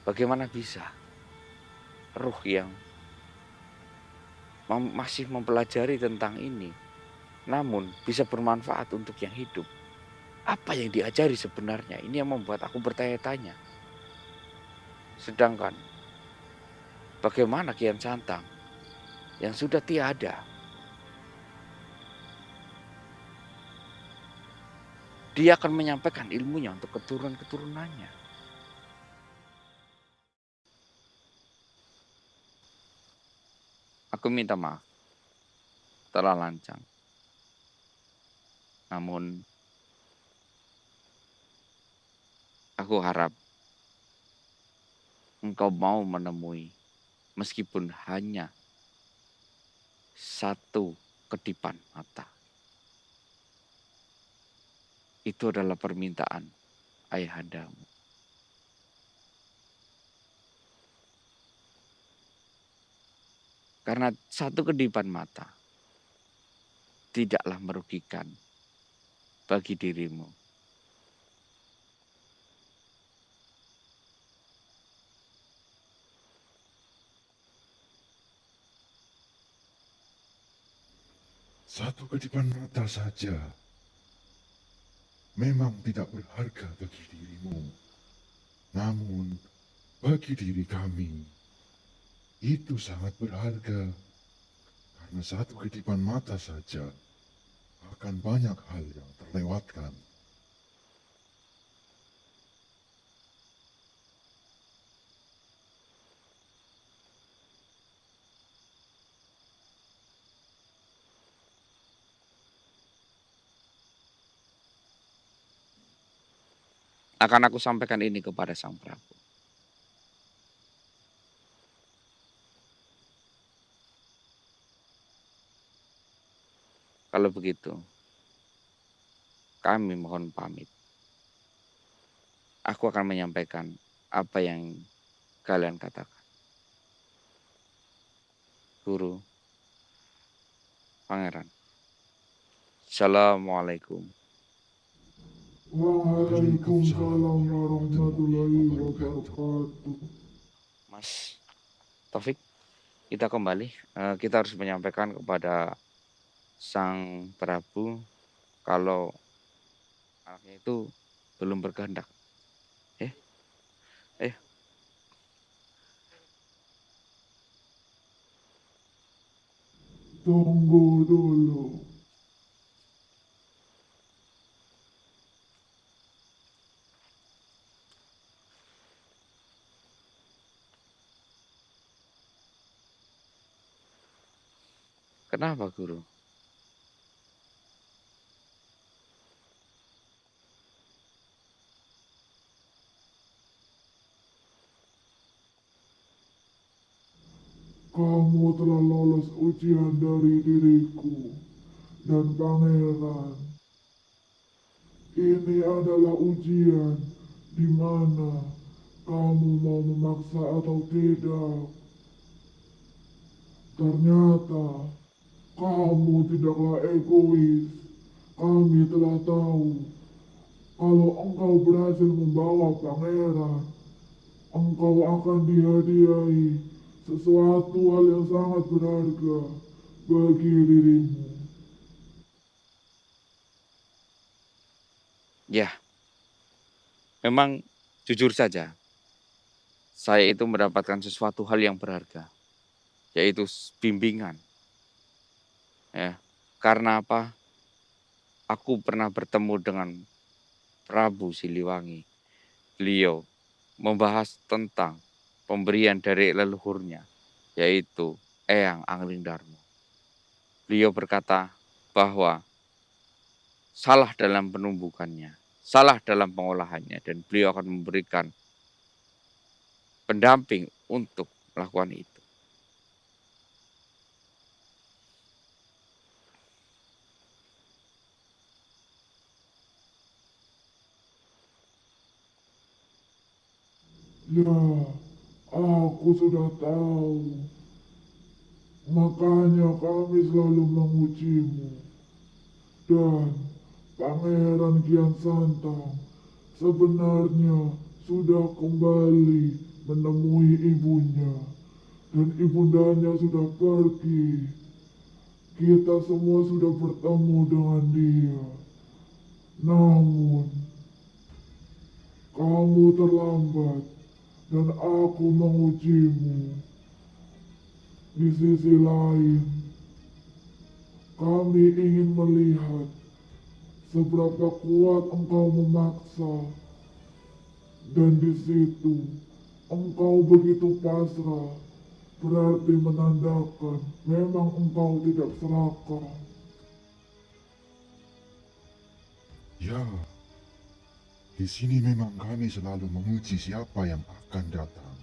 Bagaimana bisa ruh yang masih mempelajari tentang ini, namun bisa bermanfaat untuk yang hidup? Apa yang diajari sebenarnya? Ini yang membuat aku bertanya-tanya. Sedangkan bagaimana Kian Santang yang sudah tiada? Dia akan menyampaikan ilmunya untuk keturunan-keturunannya. Aku minta maaf, telah lancang. Namun, aku harap engkau mau menemui meskipun hanya satu kedipan mata. Itu adalah permintaan ayahandamu. Karena satu kedipan mata tidaklah merugikan bagi dirimu. Satu kedipan mata saja memang tidak berharga bagi dirimu. Namun, bagi diri kami, itu sangat berharga. Karena satu kedipan mata saja akan banyak hal yang terlewatkan. Akan aku sampaikan ini kepada Sang Prabu. Kalau begitu, kami mohon pamit. Aku akan menyampaikan apa yang kalian katakan. Guru, Pangeran. Assalamualaikum. Waalaikumsalam Waalaikumsalam warahmatullahi warahmatullahi wabarakatuh. wabarakatuh. Mas Taufik, kita kembali. Kita harus menyampaikan kepada Sang Prabu kalau anaknya itu belum berkehendak. Eh, eh, Tunggu dulu. kenapa Guru? Kamu telah lolos ujian dari diriku dan pangeran. Ini adalah ujian di mana kamu mau memaksa atau tidak. Ternyata kamu tidaklah egois. Kami telah tahu kalau engkau berhasil membawa pangeran, engkau akan dihadiahi sesuatu hal yang sangat berharga bagi dirimu. Ya, memang jujur saja, saya itu mendapatkan sesuatu hal yang berharga, yaitu bimbingan. Ya, karena apa? Aku pernah bertemu dengan Prabu Siliwangi. Beliau membahas tentang pemberian dari leluhurnya, yaitu Eyang Angling Darmo. Beliau berkata bahwa salah dalam penumbukannya, salah dalam pengolahannya, dan beliau akan memberikan pendamping untuk melakukan itu. Ya, aku sudah tahu. Makanya kami selalu mengujimu. Dan Pangeran Kian Santang sebenarnya sudah kembali menemui ibunya. Dan ibundanya sudah pergi. Kita semua sudah bertemu dengan dia. Namun, kamu terlambat dan aku mengujimu. Di sisi lain, kami ingin melihat seberapa kuat engkau memaksa. Dan di situ, engkau begitu pasrah, berarti menandakan memang engkau tidak serakah. Ya, di sini memang kami selalu menguji siapa yang akan datang.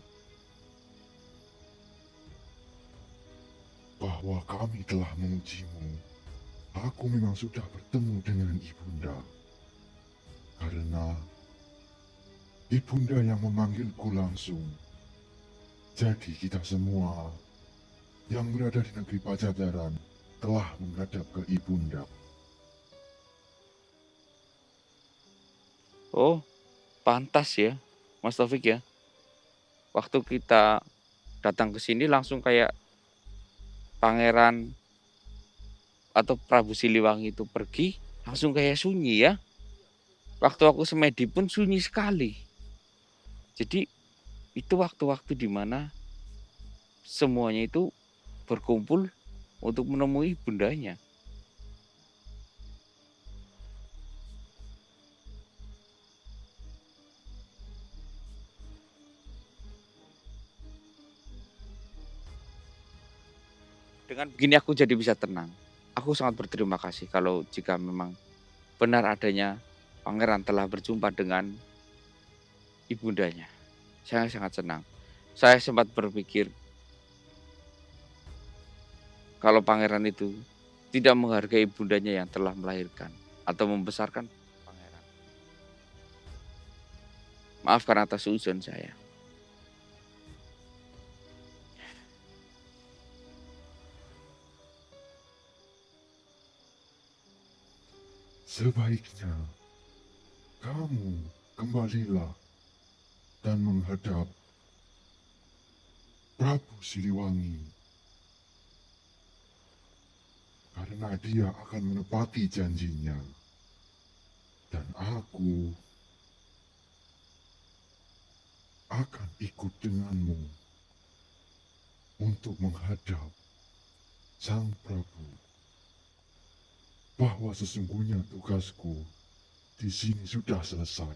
Bahwa kami telah mengujimu, aku memang sudah bertemu dengan ibunda. Karena ibunda yang memanggilku langsung. Jadi kita semua yang berada di negeri Pajajaran telah menghadap ke ibunda. Oh, pantas ya, Mas Taufik ya. Waktu kita datang ke sini langsung kayak pangeran atau Prabu Siliwangi itu pergi, langsung kayak sunyi ya. Waktu aku semedi pun sunyi sekali. Jadi itu waktu-waktu di mana semuanya itu berkumpul untuk menemui bundanya. Dengan begini aku jadi bisa tenang. Aku sangat berterima kasih kalau jika memang benar adanya pangeran telah berjumpa dengan ibundanya. Saya sangat senang. Saya sempat berpikir kalau pangeran itu tidak menghargai ibundanya yang telah melahirkan atau membesarkan pangeran. Maafkan atas suzon saya. Sebaiknya kamu kembalilah dan menghadap Prabu Siliwangi. Karena dia akan menepati janjinya. Dan aku akan ikut denganmu untuk menghadap Sang Prabu. Bahwa sesungguhnya tugasku di sini sudah selesai.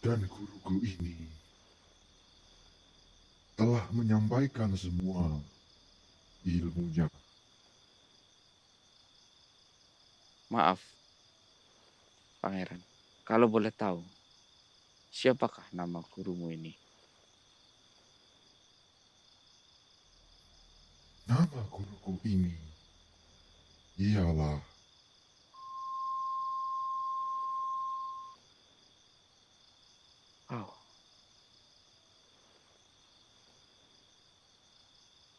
Dan guruku ini telah menyampaikan semua ilmunya. Maaf, pangeran. Kalau boleh tahu, siapakah nama gurumu ini? Nama guruku ini ialah Oh.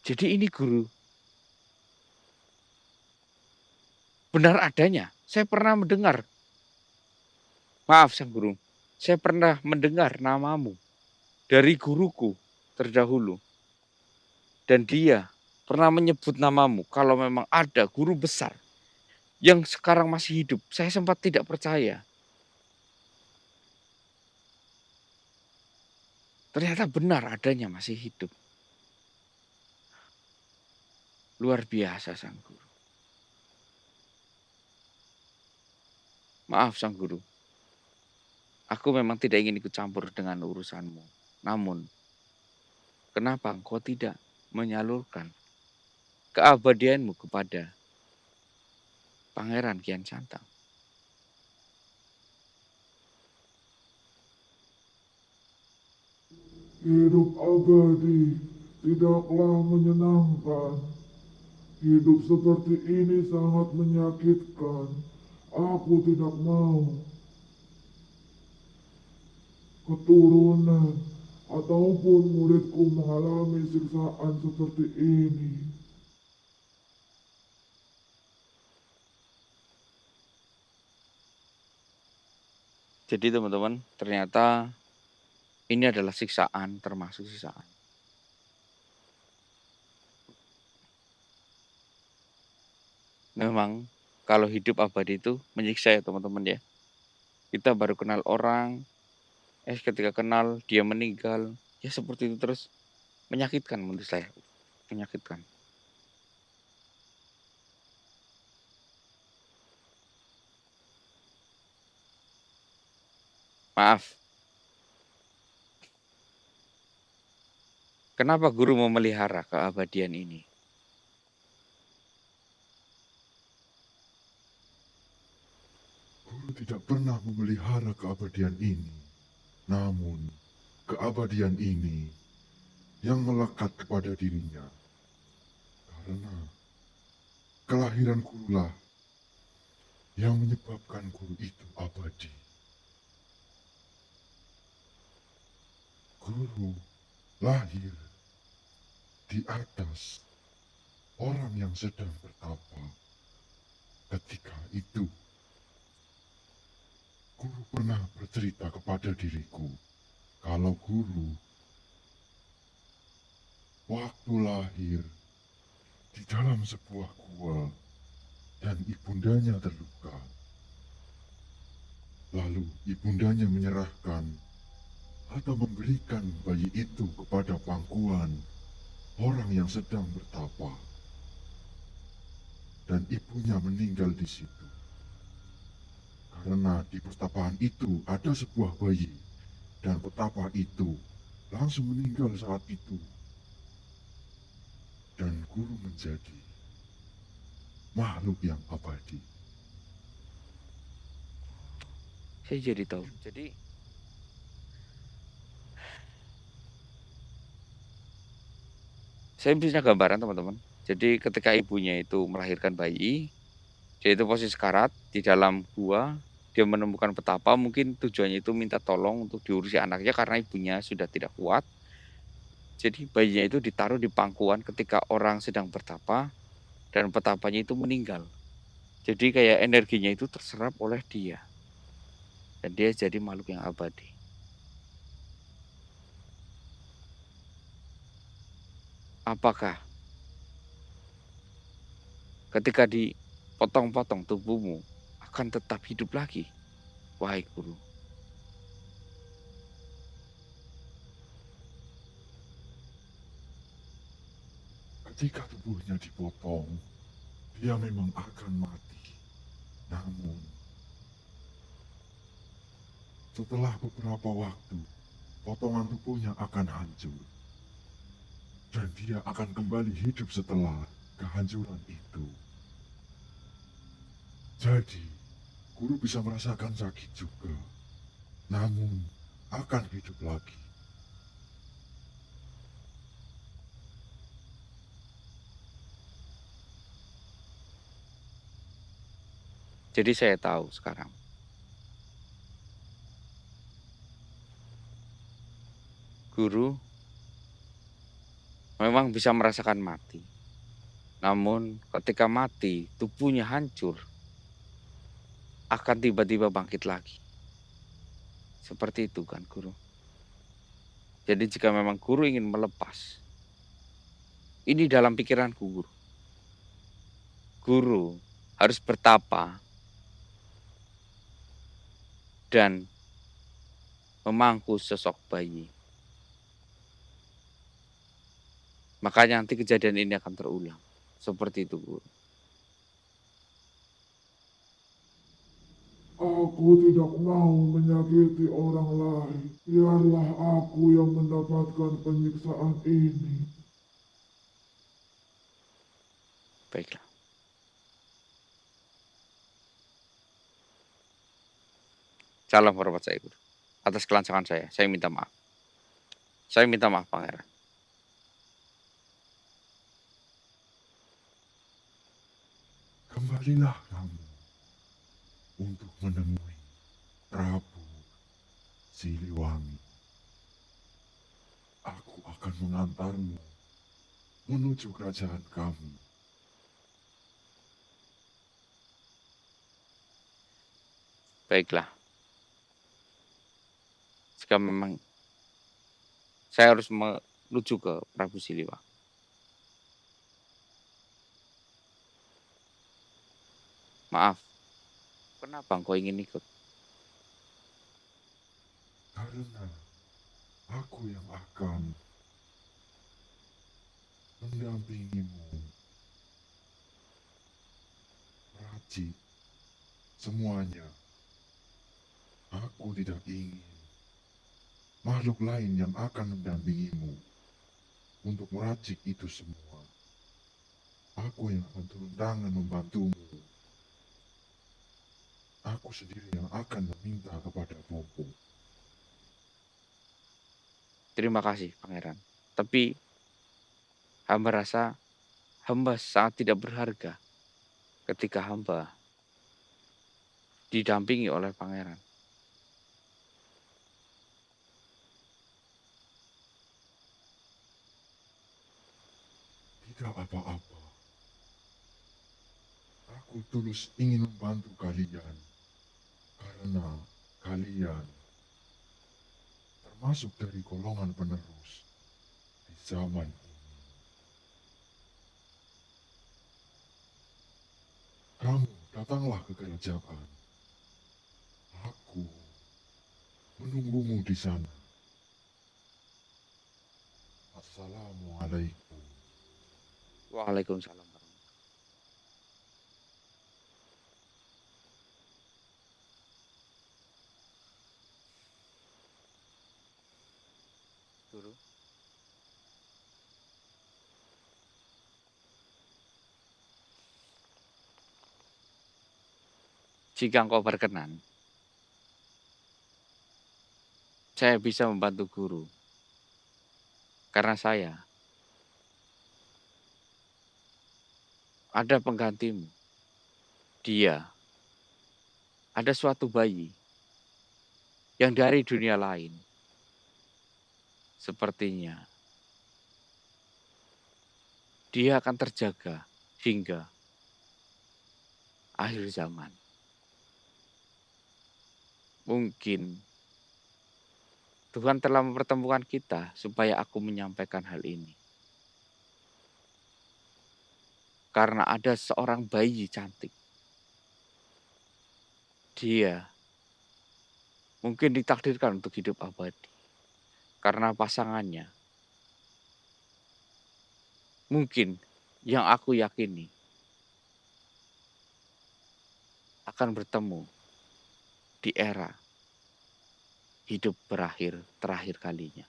Jadi ini guru. Benar adanya. Saya pernah mendengar. Maaf sang guru. Saya pernah mendengar namamu dari guruku terdahulu. Dan dia pernah menyebut namamu kalau memang ada guru besar yang sekarang masih hidup. Saya sempat tidak percaya. Ternyata benar adanya masih hidup. Luar biasa sang guru. Maaf sang guru. Aku memang tidak ingin ikut campur dengan urusanmu. Namun, kenapa engkau tidak menyalurkan keabadianmu kepada Pangeran Kian Santang? Hidup abadi tidaklah menyenangkan. Hidup seperti ini sangat menyakitkan. Aku tidak mau keturunan ataupun muridku mengalami siksaan seperti ini. Jadi teman-teman, ternyata ini adalah siksaan, termasuk siksaan. Memang kalau hidup abadi itu menyiksa ya teman-teman ya. Kita baru kenal orang, ketika kenal dia meninggal, ya seperti itu terus, menyakitkan menurut saya, menyakitkan. Maaf, kenapa guru memelihara keabadian ini? Guru tidak pernah memelihara keabadian ini. Namun, keabadian ini yang melekat kepada dirinya. Karena kelahiran gurulah yang menyebabkan guru itu abadi. Guru lahir di atas orang yang sedang bertapa. Ketika itu, guru pernah bercerita kepada diriku kalau guru waktu lahir di dalam sebuah gua dan ibundanya terluka. Lalu ibundanya menyerahkan atau memberikan bayi itu kepada pangkuan orang yang sedang bertapa. Dan ibunya meninggal di situ. Karena di pertapaan itu ada sebuah bayi dan petapa itu langsung meninggal saat itu. Dan guru menjadi makhluk yang abadi. Saya jadi tahu. Jadi saya bisa gambaran teman-teman. Jadi ketika ibunya itu melahirkan bayi, dia itu posisi sekarat di dalam gua, dia menemukan petapa, mungkin tujuannya itu minta tolong untuk diurusi anaknya karena ibunya sudah tidak kuat. Jadi bayinya itu ditaruh di pangkuan ketika orang sedang bertapa dan petapanya itu meninggal. Jadi kayak energinya itu terserap oleh dia. Dan dia jadi makhluk yang abadi. Apakah ketika dipotong-potong tubuhmu akan tetap hidup lagi? Wahai guru. Ketika tubuhnya dipotong, dia memang akan mati. Namun, setelah beberapa waktu, potongan tubuhnya akan hancur. Dan dia akan kembali hidup setelah kehancuran itu. Jadi, guru bisa merasakan sakit juga. Namun, akan hidup lagi. Jadi saya tahu sekarang. Guru memang bisa merasakan mati. Namun ketika mati, tubuhnya hancur, akan tiba-tiba bangkit lagi. Seperti itu kan guru. Jadi jika memang guru ingin melepas, ini dalam pikiranku guru. Guru harus bertapa dan memangku sosok bayi. Makanya nanti kejadian ini akan terulang. Seperti itu guru. Aku tidak mau menyakiti orang lain. Biarlah aku yang mendapatkan penyiksaan ini. Baiklah. Salam hormat saya guru. Atas kelancaran saya minta maaf. Saya minta maaf pangeran. Kembalilah kamu untuk menemui Prabu Siliwangi. Aku akan mengantarmu menuju kerajaan kami. Baiklah. jika memang saya harus menuju ke Prabu Siliwangi. Maaf, kenapa engkau ingin ikut? Karena aku yang akan mendampingimu meracik semuanya. Aku tidak ingin makhluk lain yang akan mendampingimu untuk meracik itu semua. Aku yang akan turun tangan membantumu. Aku sendiri yang akan meminta kepada Bopo. Terima kasih, Pangeran. Tapi hamba rasa hamba sangat tidak berharga ketika hamba didampingi oleh Pangeran. Tidak apa-apa. Aku tulus ingin membantu kalian. Karena kalian termasuk dari golongan penerus di zaman ini. Kamu datanglah ke kerajaan. Aku menunggumu di sana. Assalamualaikum. Waalaikumsalam warahmatullahi wabarakatuh. Guru, jika engkau berkenan, saya bisa membantu guru. Karena saya ada penggantimu. Dia ada suatu bayi yang dari dunia lain. Sepertinya dia akan terjaga hingga akhir zaman. Mungkin Tuhan telah mempertemukan kita supaya aku menyampaikan hal ini. Karena ada seorang bayi cantik. Dia mungkin ditakdirkan untuk hidup abadi. Karena pasangannya mungkin yang aku yakini akan bertemu di era hidup terakhir kalinya.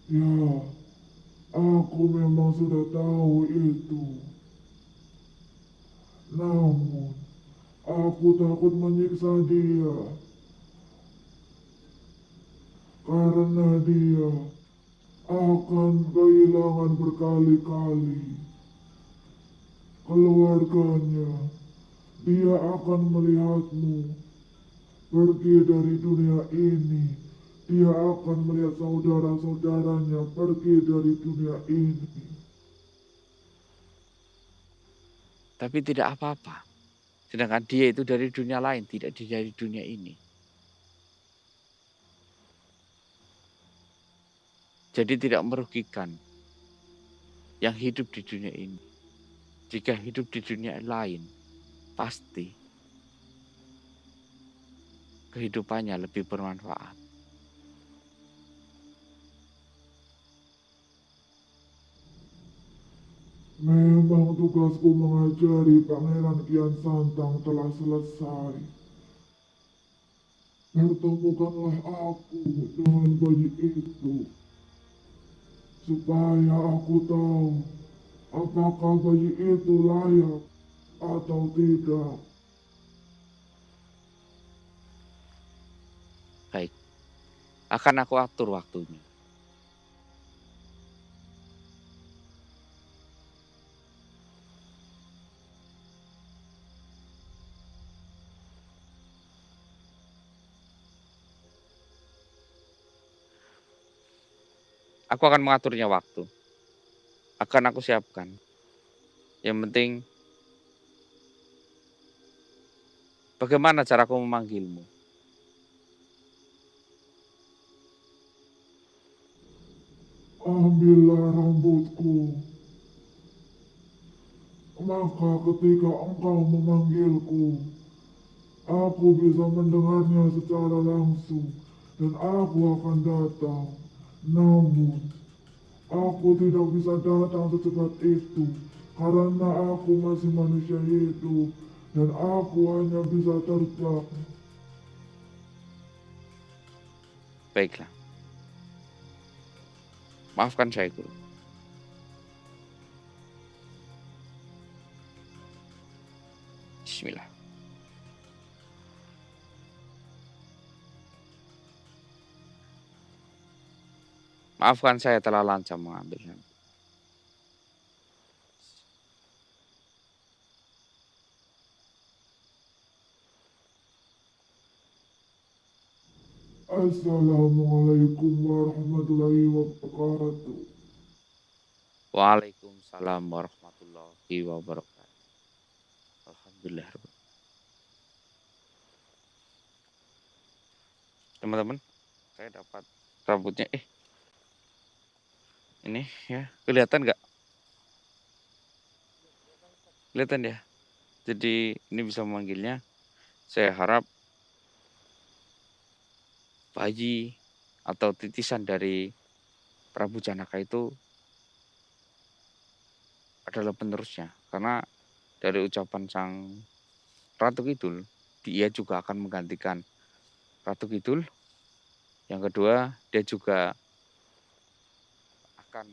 Ya, aku memang sudah tahu itu. Namun, aku takut menyiksa dia. Karena dia akan kehilangan berkali-kali keluarganya. Dia akan melihatmu pergi dari dunia ini. Dia akan melihat saudara-saudaranya pergi dari dunia ini. Tapi tidak apa-apa. Sedangkan dia itu dari dunia lain, tidak dari dunia ini. Jadi tidak merugikan yang hidup di dunia ini. Jika hidup di dunia lain, pasti kehidupannya lebih bermanfaat. Memang tugasku mengajari Pangeran Kian Santang telah selesai. Pertemukanlah aku dengan bayi itu, supaya aku tahu apakah bayi itu layak atau tidak. Baik, akan aku atur waktunya. Aku akan mengaturnya waktu. akan aku siapkan. Yang penting bagaimana caraku memanggilmu? Ambillah rambutku, maka ketika engkau memanggilku, aku bisa mendengarnya secara langsung dan aku akan datang. Namun, aku tidak bisa datang secepat itu karena aku masih manusia hidup dan aku hanya bisa terbang. Baiklah, maafkan saya guru. Bismillah. Maafkan saya telah lancang mengambilnya. Assalamualaikum warahmatullahi wabarakatuh. Waalaikumsalam warahmatullahi wabarakatuh. Alhamdulillah. Teman-teman, saya dapat rambutnya. Ini ya, kelihatan nggak? Kelihatan ya. Jadi ini bisa memanggilnya. Saya harap bayi atau titisan dari Prabu Janaka itu adalah penerusnya. Karena dari ucapan sang Ratu Kidul, dia juga akan menggantikan Ratu Kidul. Yang kedua, dia juga akan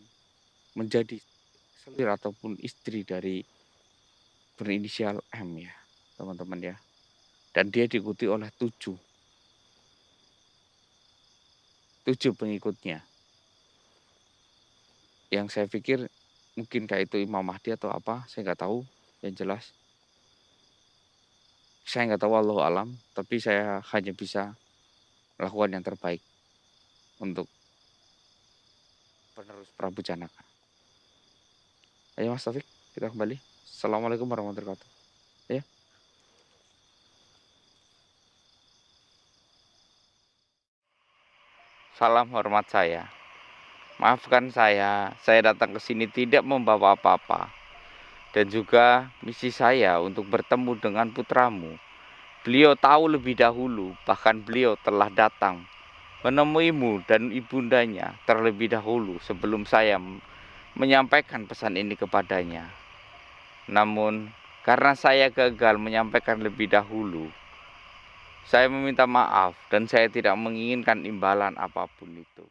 menjadi selir ataupun istri dari berinisial M ya, teman-teman ya. Dan dia diikuti oleh tujuh pengikutnya. Yang saya pikir mungkin kayak itu Imam Mahdi atau apa, saya nggak tahu. Yang jelas, saya nggak tahu, wallahu alam. Tapi saya hanya bisa melakukan yang terbaik untuk penerus Prabu Janaka. Ayo Mas Taufik, kita kembali. Assalamualaikum warahmatullahi wabarakatuh. Ya. Salam hormat saya. Maafkan saya datang ke sini tidak membawa apa-apa. Dan juga misi saya untuk bertemu dengan putramu. Beliau tahu lebih dahulu, bahkan beliau telah datang menemuimu dan ibundanya terlebih dahulu sebelum saya menyampaikan pesan ini kepadanya. Namun, karena saya gagal menyampaikan lebih dahulu, saya meminta maaf dan saya tidak menginginkan imbalan apapun itu.